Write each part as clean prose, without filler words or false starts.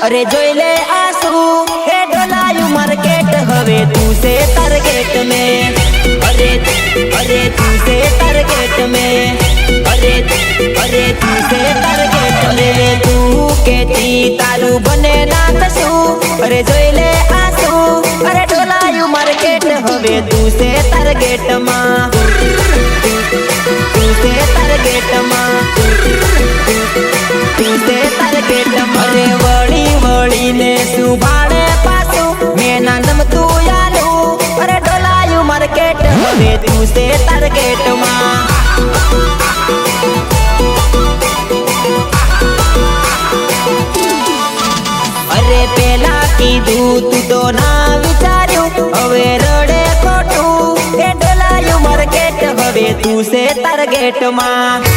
अरे जोई ले आंसू हे डोलायू मार्केट हवे तू से टारगेट में अरे तू से टारगेट में अरे तू से टारगेट में तू केती तारू बने ना कशू अरे जोई ले आंसू अरे डोलायू मार्केट हवे तू से टारगेट में तू से टारगेट में तू से टारगेट अरे वड़ी वड़ी ने सुभाणे पासू मेना नम तू यालू अरे डोलायू मार्केट हवे तू से टारगेट में अरे पेला कीधु तू तो ना विचार्यू हवे रड़े खोटू ए डोलायू मार्केट हवे तू से टारगेट में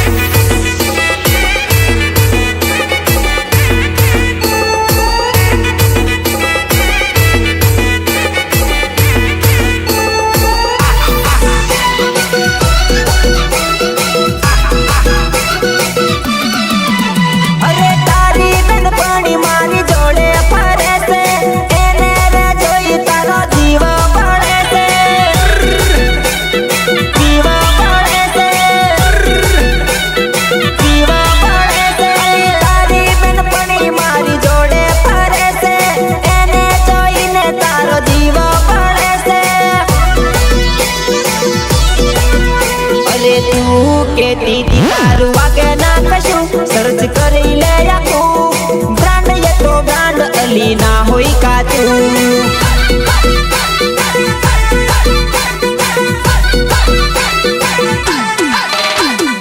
केती तारू आगे ना कशू सर्च करी ले आखू ब्रांड ये तो ब्रांड अली ना होई काचू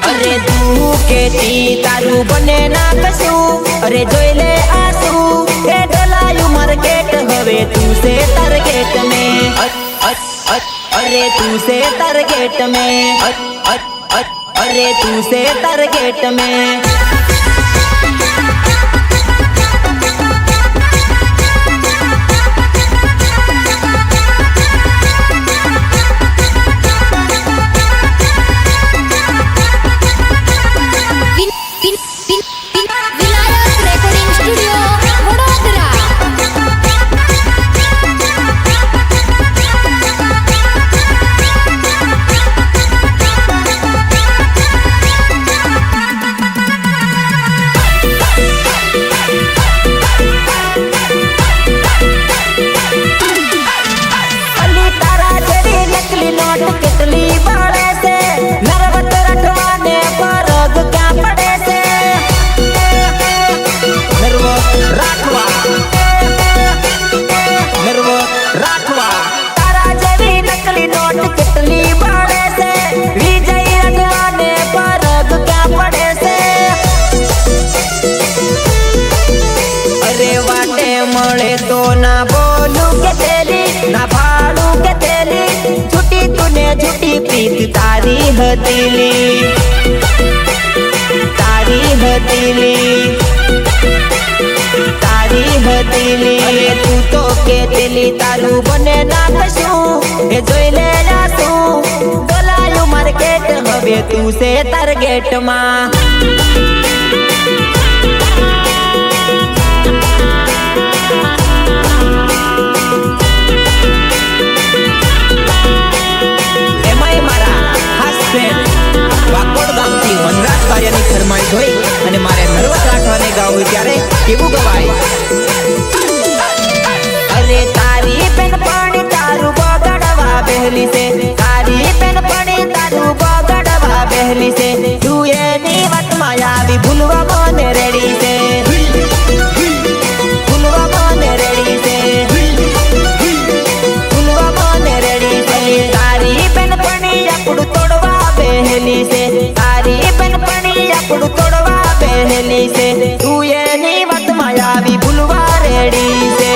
अरे तू केती तारू बने ना कशू अरे जोई ले आंसू हे डोलायू मार्केट हवे तू से टारगेट में अरे तू से टारगेट में अरे तू से टारगेट में मळे तो ना बोलू के तेली ना भाड़ू के तेली झूठी तूने झूठी प्रीत तारी हतीली तारी हतीली तारी हतीली अरे तू तो के तेली तारू बने ना कशू ए जोई ले जासू डोलायू मार्केट हवे तू से टारगेट में फरमाइश होई अने मारे नर्वस राखवाने गावे त्यारे केवू गवाय अरे तारी पेन पानी तारू बगड़वा बहली से तारी पेन पानी तारू बगड़वा बहली से तू ये नी मत मायावी भूलवा मोने रेडी से भूलवा मोने रेडी से भूलवा मोने रेडी से तारी पेन पानी अपुडू तोड़वा बहली से तारी पेन अपुडू तोड़वा बहली से तू ये नी मत मायावी भूलवा रेडी से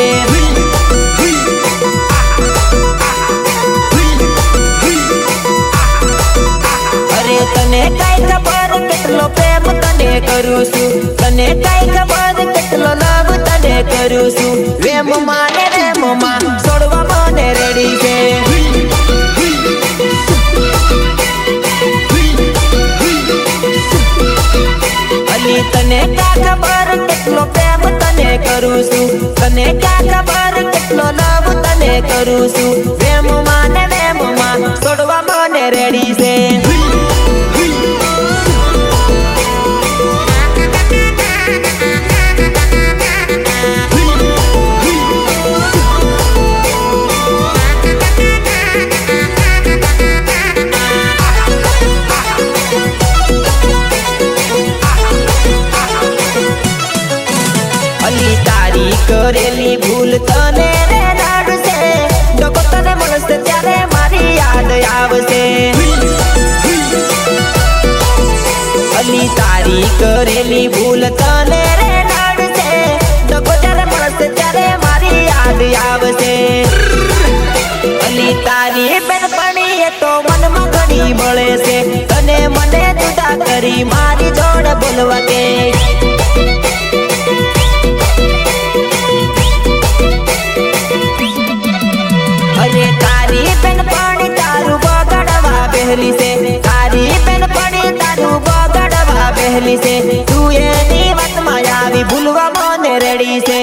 अरे तने काई खबर केटलो प्रेम तने करू सु तने काई खबर केटलो लव तने करू सु वेम माने वेम मा छोड़वा माने रेडी से तने का खबर केटलो प्रेम तने करू सु કરું છું વેમમાં ને વેમમાં છોડવા મને રેડી છે કરેલી ભૂલ તને રે નડશે ડકો તને મળશે ત્યારે મારી યાદ આવશે અલી તારી કરેલી ભૂલ તને રે નડશે ડકો જ્યારે મળશે ત્યારે મારી યાદ આવશે અલી તારી બેનપણી એ તો મનમાં ઘણી મળે છે તને મને જુદા કરી મારી જોડે બોલવા કે તારી બેનપણી તારું બગાડવા બેહલી છે તારી બેનપણી તારું બગાડવા બેહલી છે તું એની વાતમાં આવી ભૂલવા મને રેડી છે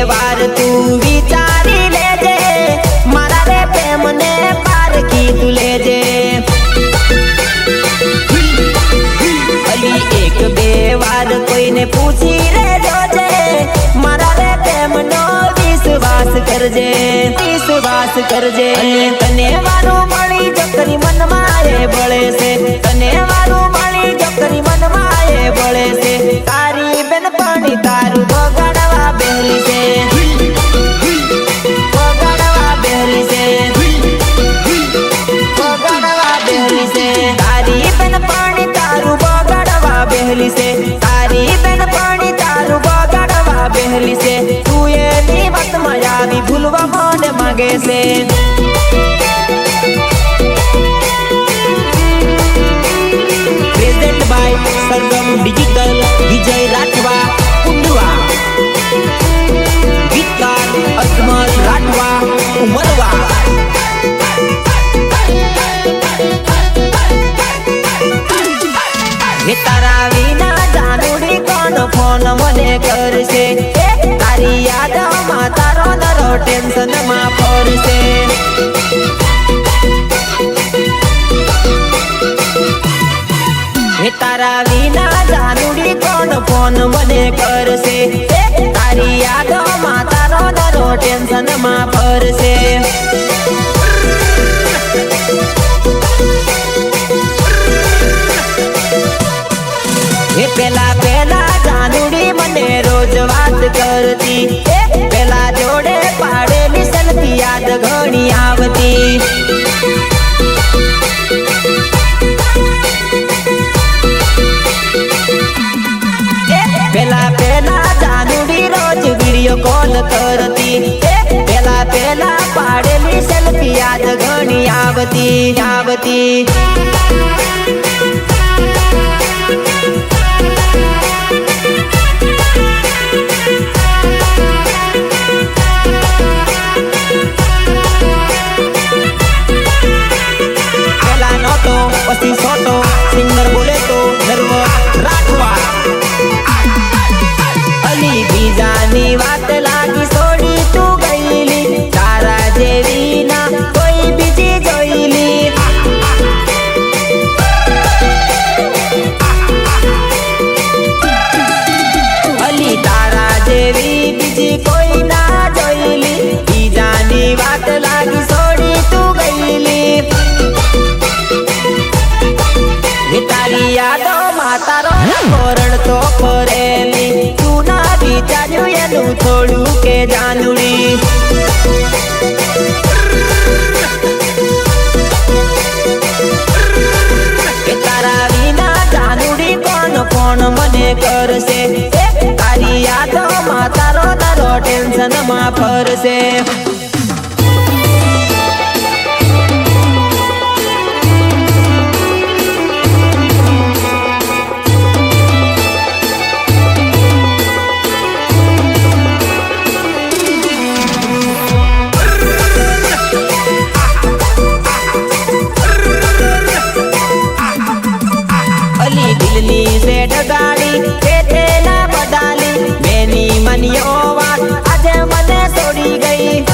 વાર તું વિચારી લેજે મારા રે પ્રેમને પારખી તું લેજે અલી એક બે વાર કોઈને પૂછી રે જોજે મારા રે પ્રેમનો વિશ્વાસ કરજે અલી તને વારું મળી જકરી મનમાં એ બળે છે તને વારું મળી જકરી મનમાં એ બળે છે તારી બેનપણી તારું બગાડવા બેહલી છે તારી બેનપણી તારું બગાડવા બેહલી છે તારી બેનપણી તારું બગાડવા બેહલી છે તું એની વાતમાં આવી ભૂલવા મને માંગે છે પ્રેઝન્ટ બાય સરગમ ડિજિટલ વિજય રાઠવા કુંડવા ગીતકાર અજમલ રાઠવા ઉમરવા હે તારા વિના જાનુડી કોણ ફોન મને કરશે તારી યાદમાં તારો નરો ટેન્શનમાં ફરશે હે તારા વિના જાનુડી કોણ ફોન મને કરશે તારી યાદમાં તારો નરો ટેન્શનમાં ફરશે એ પેલા જાનુડી મને રોજ વાત કરતી પેલા જોડે પાડેલી સેલ્ફી યાદ ઘણી આવતી પેલા જાનુડી રોજ વિડિયો કોલ કરતી પેલા પાડેલી સેલ્ફી યાદ ઘણી આવતી પછી સોટો સિંગર બોલે તો નર્વ રાખવા અલી બીજાની વાત લાગી છોડી તું ગઈલી તારા જેવી ના કોઈ બીજી જોઈલી અલી તારા જેવી બીજી કોઈ ના જોઈલી બીજાની વાત લાગી છોડી તું ગઈલી તારી યાદોમાં તારો કોરણ તો ફરેલી તું ના વિચાર્યું એનું થોડું કે જાનુડી તારા વિના જાનુડી કોણ મને કરશે તારી યાદોમાં તારો નરો ટેન્શનમાં ફરશે માન્યો વાત આજે મને છોડી ગઈ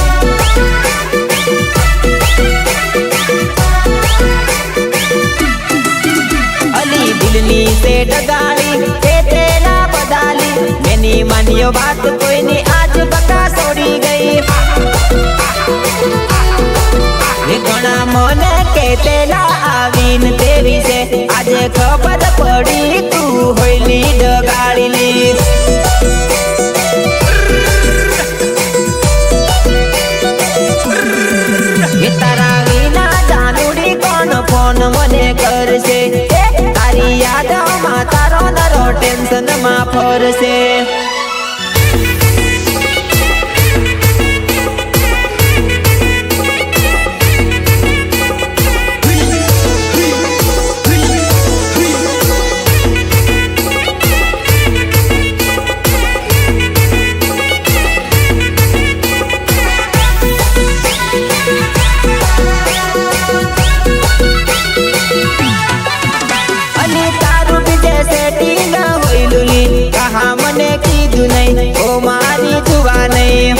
અલી દિલની સેટ ગાડી તે ના બદાલી મેની માન્યો વાત કોઈની આજ બકા છોડી ગઈ ઘણા મને કેતેલા આવીને તે વિશે આજે ખબર પડી તું હોયલી ડગાડીલી તારા વિના જાનુડી કોણ ફોન મને કરશે તારી યાદમાં તારો નરો ટેન્શનમાં ફરશે ઓ મારી જુવાનઈ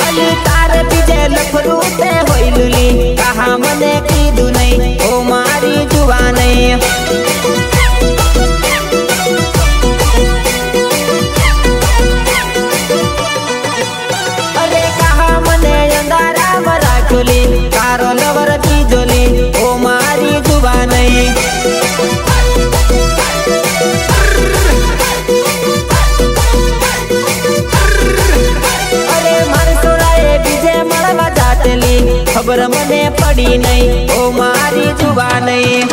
અલી તાર બીજે લફરું તે હોયલુલી કહા મને કીધું નહીં ઓ મારી જુવાનઈ અરે કહા મને અંધારામાં રાખોલી તારો લવર બીજોલી ઓ મારી જુવાનઈ અરે મારી સોરાએ બીજે મળવા જાતલી ખબર મને પડી નહીં ઓ મારી જુવાનઈ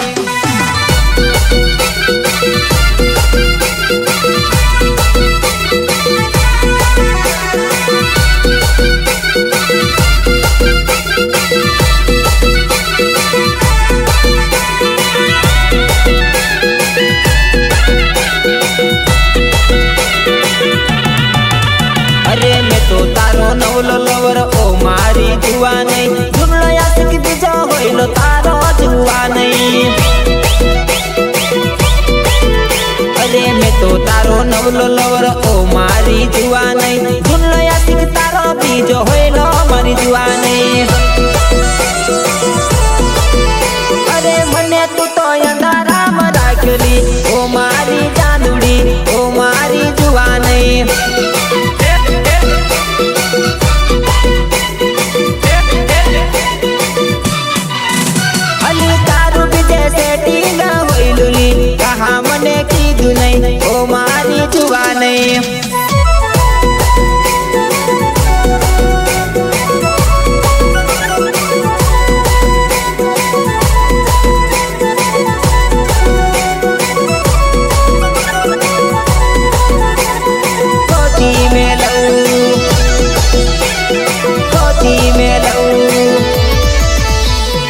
અરે મેં તો તારો નવલો લવર ઓ મારી જુવાનઈ જુમલો યાદ બીજો હોયલો તારો જુવાનઈ અરે મેં તો તારો નવલો લવર ઓ મારી જુવાનઈ જુમલો યાદ તારો બીજો હોયલો મારી જુવાનઈ અરે મને તું તો અંધારામાં રાખેલી ઓ મારી જાનુડી ઓ મારી જુવાનઈ કહા મને કીધું નહીં ઓ મારી જુવાનઈ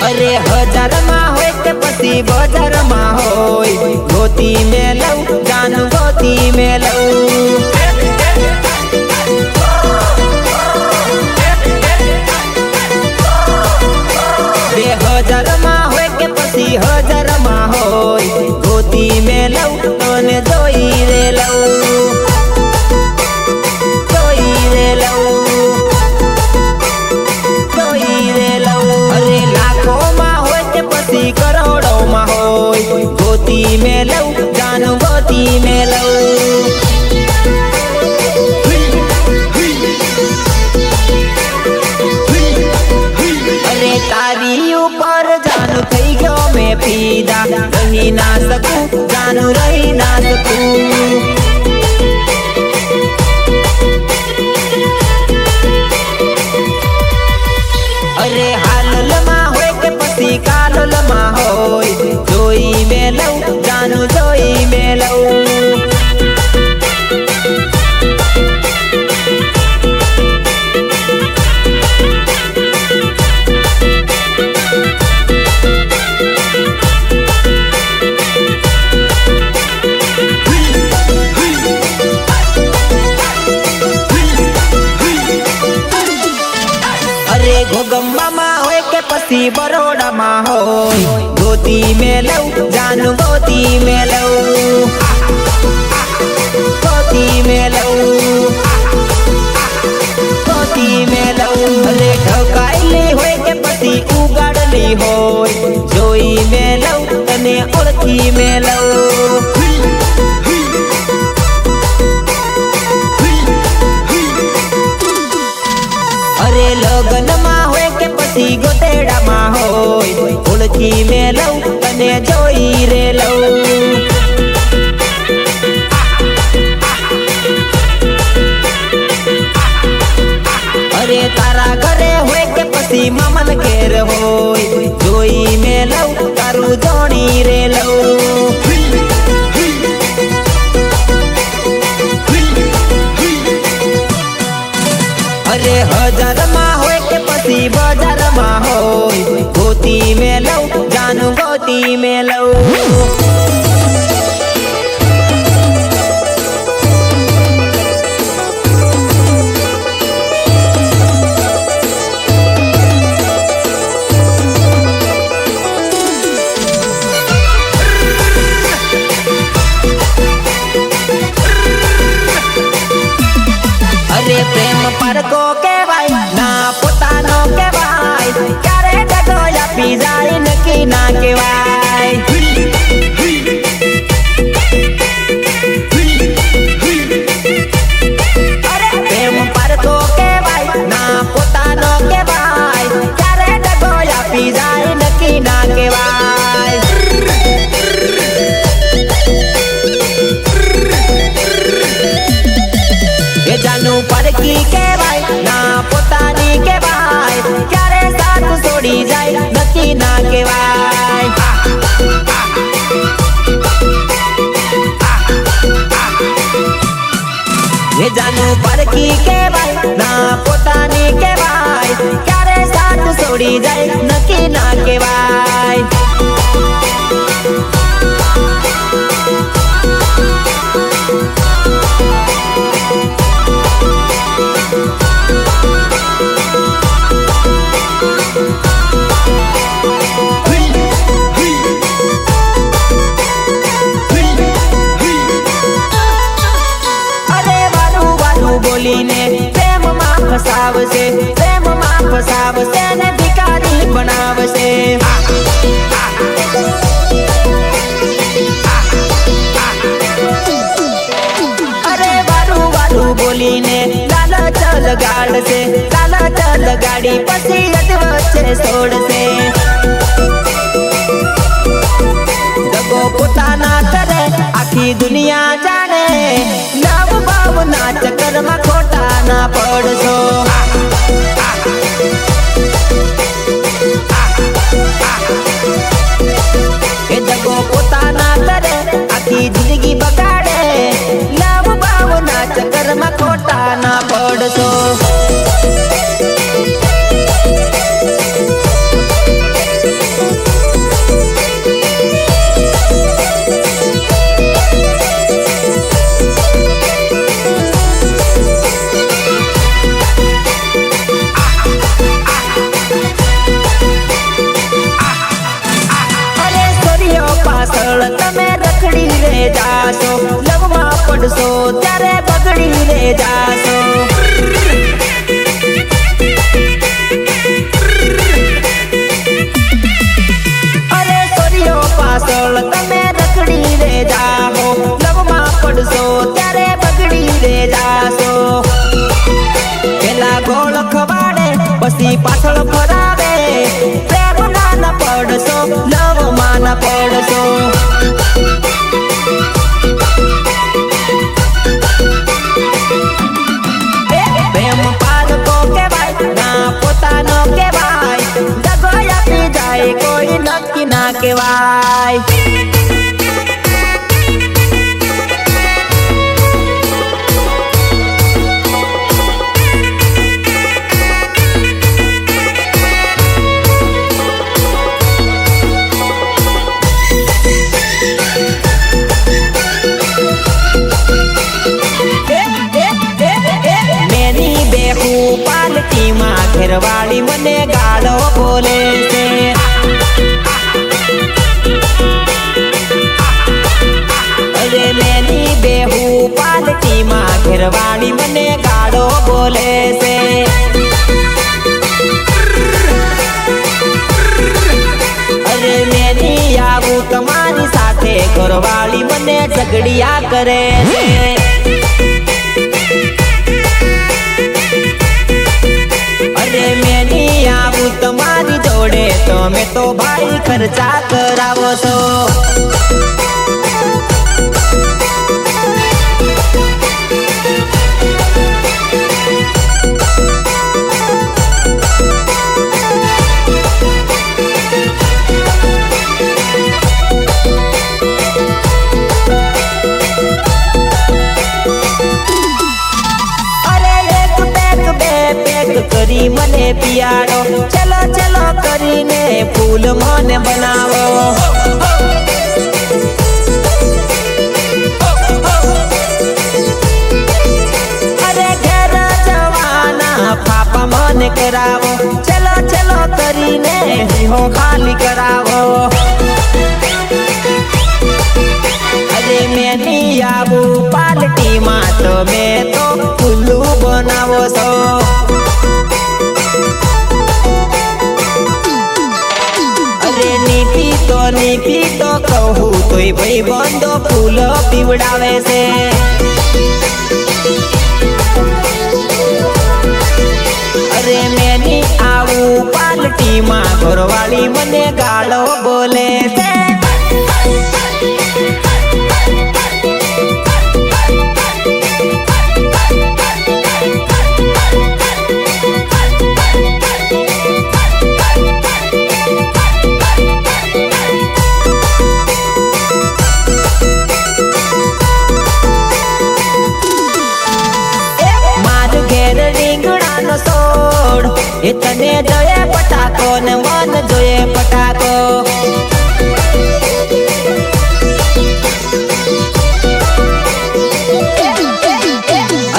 અરે હજારમાં હોય કે પછી બજારમાં હોય ગોતી મેં લઉં જાનું ગોતી મેં લઉં બે હજારમાં હોય કે પછી હજારમાં હોય ગોતી મેં લઉં અને જોઈ રે લઉં કરોડોમાં હોય ગોતી મેં લઉં જાનું ગોતી મેં લઉં અરે તારી ઉપર જાનું થઈ ગયો મેં પીદા રહી ના શકું જાનું રહી ના શકું અરે હાલમાં હોય કે પછી કાલમાં હોય જોઈ મેં લઉં જાનું જોઈ મેં લઉં અરે ઘોગમ્બામાં पसी बरोड़ा में होय गोती में लऊ जानू गोती में लऊ गोती में लऊ गोती में लऊ अरे ठकाईली होय के पसी उगाड़ली होय जोई में लऊ तने ओळखी में लऊ अरे लगन में होय के पसी गोतेड़ा में होय ओळखी में लऊ तने जोई रे लऊ अरे तारा घरे होय के पसी मामन घेर होय जोई में लऊ तारू जोड़ी रे लऊ अरे हजार में होय के पसी बाजार में होय गोती में लऊ जानू गोती में लऊ अरे प्रेम पर को के भाई ना पोतानो के भाई क्यारे डगोया पी जाए नकी ना के भाई अरे प्रेम पर को के भाई ना पोतानो के भाई क्यारे डगोया पी जाए नकी ना के भाई ये जानू परकी के भाई ना पोतानी के भाई क्यारे साथ छोड़ी जाए नकी ना के भाई ये जानू परकी के भाई ना पोतानी के भाई क्यारे साथ छोड़ी जाए नकी ना के भाई बोलीने प्रेम में फसावसे प्रेम में फसावसे ने भिखारी बनावसे अरे वारू वारू बोलीने लाला चल गाड़ से लाला चल गाड़ी पसी अधवच्चे छोड़ से दगो पोताना करे आखी दुनिया जाने लव बाब ना चक्कर में खोटा ना पड़सो ए दगो पोताना करे आखी जिंदगी बगाड़े लव बाब ना चक्कर में खोटा ना पड़सो તમે રખડી રે જાશો લવમાં પડશો ત્યારે બગડી રે જાશો અરે સોરિયો પાછળ તમે રખડી રે જાહો લવમાં પડશો ત્યારે બગડી રે જાશો પેલા ગોળ ખવાડે પછી પાછળ ફરાવે પ્રેમ ના ન પડશો લવમાં ન પડશો પ્રેમ પારકો કે ભાઈ ના પોતાનો કે ભાઈ દગો આપી જાય કોઈ નક્કી ના કહેવાય ઘેરવાળી મને ગાળો બોલે ઘરવાળી મને ઝઘડિયા કરે છે। અરે મેં નહીં આવું તમારી જોડે, તમે તો ભાઈ ખર્ચા કરાવો છો। કરી મને પિયાડો, ચલો ચલો કરીને ફૂલ મને બનાવો। અરે ઘેર જવાના પાપા મને કરાવો, ચલો ચલો કરીને હો ખાલી કરાવો। અરે મેં નહીં આવું પાર્ટીમાં, તમે તો ફૂલું બનાવો છો। નીપી તો કહું તોય ભાઈ બંધો ફૂલ પીવડાવે છે। અરે મેં નહીં આવું પાર્ટીમાં, ઘરવાળી મને ગાળો બોલે છે। એ તને જોઈએ પટાકો ને મન જોઈએ પટાકો।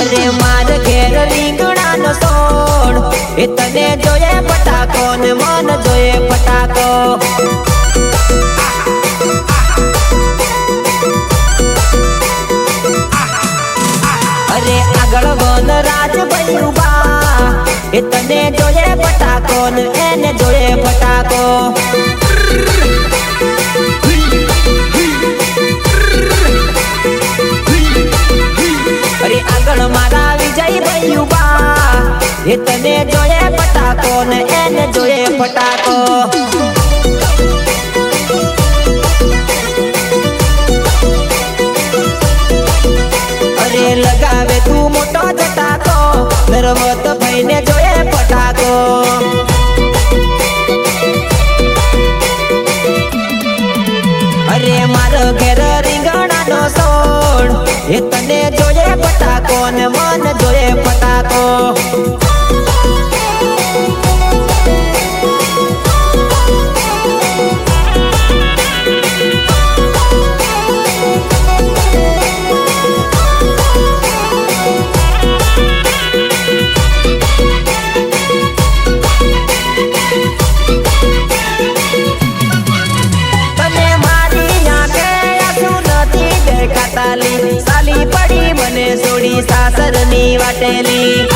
અરે માર ઘેર રીંગણાનો સોડ, એ તને જોઈએ પટાકો ને મન જોઈએ પટાકો। અરે આગળ વન રાજ બન્યું બા, એ તને જોઈએ પટાકો ને એને જોઈએ પટાકો। અરે આગળ મારા વિજય ભૈયું બા, એ તને જોઈએ પટાકો ને એને જોઈએ પટાકો। અરે લગાવે તું મોટો જટાકો, નરવત ભાઈને જોઈએ પટાકો। અરે મારો ઘેર રીંગણાનો સોડ, એ તને જોઈએ પટાકો ને મન જોઈએ પટાકો। સાલી પડી મને સોડી સાસરની વાટેલી।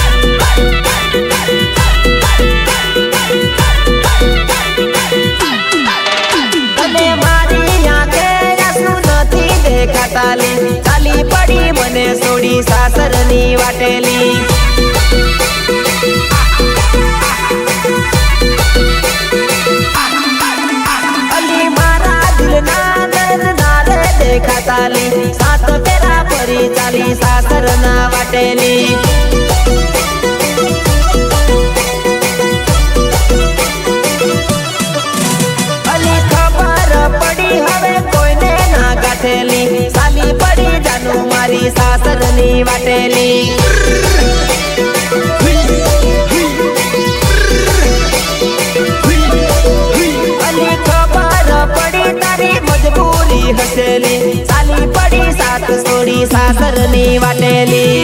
તને મારી આંખે આંસુ નથી દેખાતાલી, સાલી પડી મને સોડી સાસરની વાટેલી। અલી મારા દિલના દર્દ ના રે દેખાતાલી, સાત તેરા ફરી ચાલી સાસરના વાટેલી। અલી ખબર પડી હવે કોઈને ના ગાંઠેલી, સાલી પડી જાનું મારી સાસરની વાટેલી। અલી ખબર પડી તારી મજબૂરી હસેલી, સાલી પડી સાત સોડી સાસરની વાટેલી।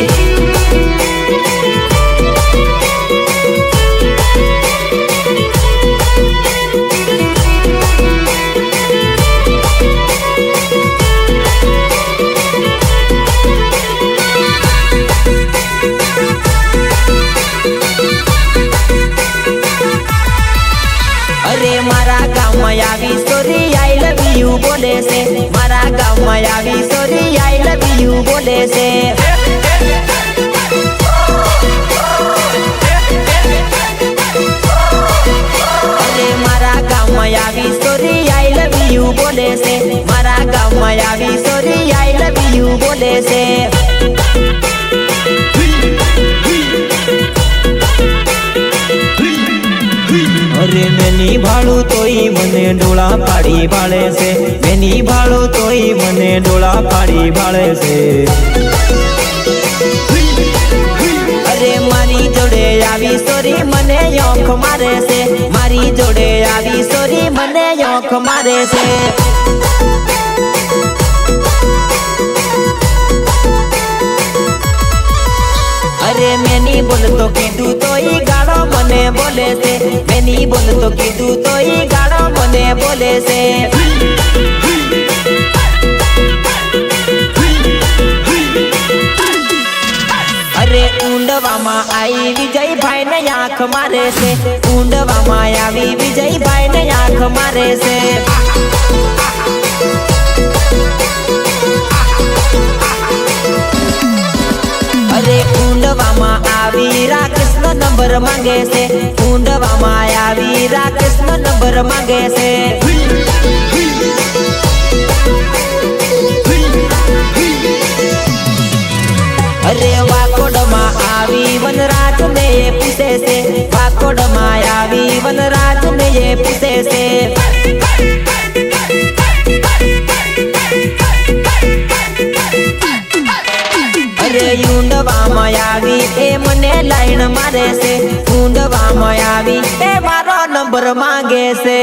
મારા ગામમાં આવી સોરી આઈ લવ યુ બોલે છે મારા ગામમાં આવી સોરી આઈ લવ યુ બોલે છે અરે મારા ગામમાં આવી સોરી આઈ લવ યુ બોલે છે મારા ગામમાં આવી સોરી આઈ લવ યુ બોલે છે અરે મેની ભાળું તોય મને ડોળા પાડી ભાળે છે મેની ભાળું તોય મને ડોળા પાડી ભાળે છે અરે મારી જોડે આવી સોરી મને યોખ મારે છે મારી જોડે આવી સોરી મને યોખ મારે છે અરે મેની બોલતો કીધું તોય ગાળો મને બોલે છે મેની બોલતો કીધું તોય ગાળો મને બોલે છે અરે ઊંડવામાં આવી વિજયભાઈ ને આંખ મારે છે ઊંડવામાં આવી વિજયભાઈ ને આંખ મારે છે અરે ઊંડવામાં આવી રાકેશનો નંબર માંગે છે ઊંડવામાં આવી રાકેશનો નંબર માંગે છે અરે વાકોડમાં આવી વનરાજ ને એ પૂછે છે વાકોડમાં આવી વનરાજ ને એ પૂછે છે અરે ઊંડવામાં આવી એ મને લાઈન મારે છે ઊંડવામાં આવી એ મારો નંબર માંગે છે